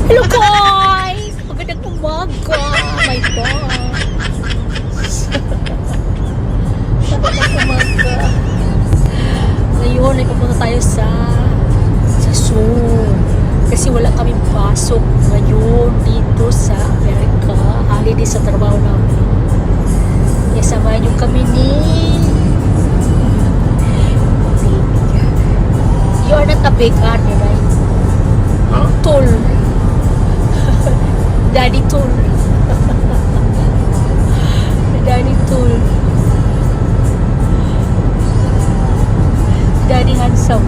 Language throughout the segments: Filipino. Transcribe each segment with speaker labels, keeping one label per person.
Speaker 1: Hello guys! Magandang umaga! My God! Magandang umaga! Ngayon ay pupunta tayo sa zoo. Kasi wala kaming pasok ngayon dito sa Amerika. Holiday sa trabaho namin. Kaya samahan nyo kami ni You are not a big army, right?
Speaker 2: Huh?
Speaker 1: Tool. Daddy Tool. Daddy Tool. Daddy Handsome.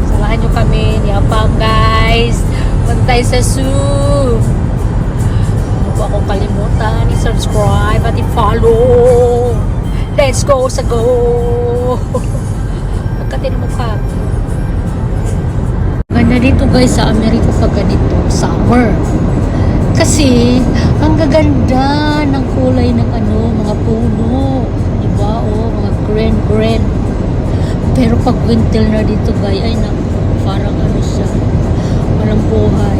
Speaker 1: Samahan nyo kami. Yapang guys. Punta tayo sa zoo. Huwag po akong kalimutan. I-subscribe at i-follow. Let's go sa go. Magkatin mo ka. Ganda dito guys sa Amerika pag ganito. Summer. Kasi, ang gaganda ng kulay ng mga puno. Diba? O, mga green. Pero pag winter na dito guys, ay naku, parang siya. Walang buhay.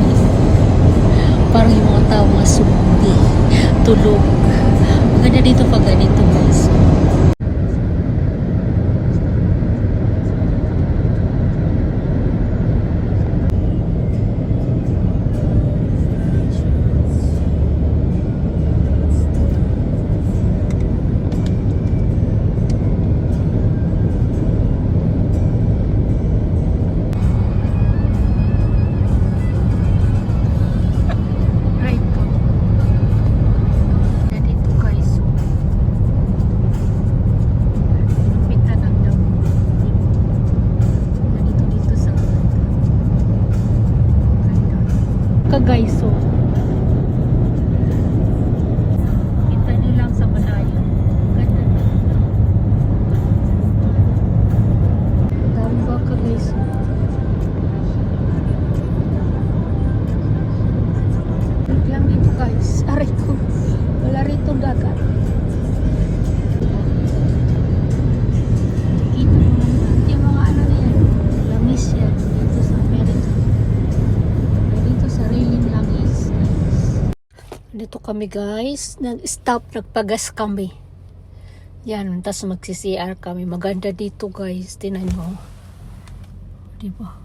Speaker 1: Parang yung mga tao, mga sumbi. Tulog. Ang ganda dito pag ganito guys. Guys, so kita nyo lang sa malayo. Ganda na. Dami ba ka guys? Wait lang dito guys. Aray ko. Wala rito dagat. Kita mo naman. Yung mga na yan. Lamis yan. Dito sa Amerika. Dito sa railing lang is. Dito kami guys. Nag-stop. Nagpagas kami. Yan. Tapos magsi-CR kami. Maganda dito guys. Tinan nyo. Diba?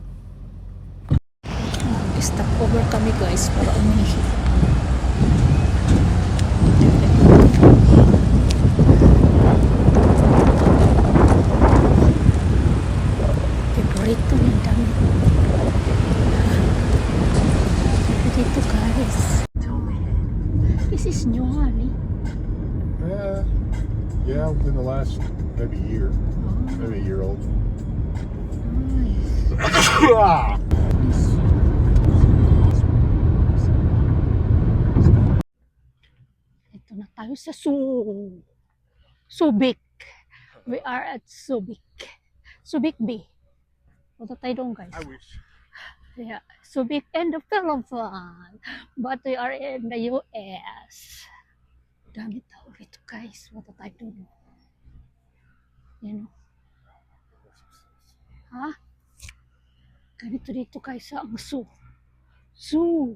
Speaker 1: Stop over kami guys para umihi. Favorito yung dami. Dito guys. This is new honey.
Speaker 2: Yeah, within the last maybe year. Maybe a year old.
Speaker 1: Nice. Ito na tayo sa zoo. Subic. We are at Subic. Subic Bay. Punta tayo doon guys.
Speaker 2: I wish.
Speaker 1: Yeah, Subic and the Philippines. But we are in the US. Dami tao rito guys. Punta tayo doon. Yan o. Ha? Ganito dito guys sa ang zoo. Zoo.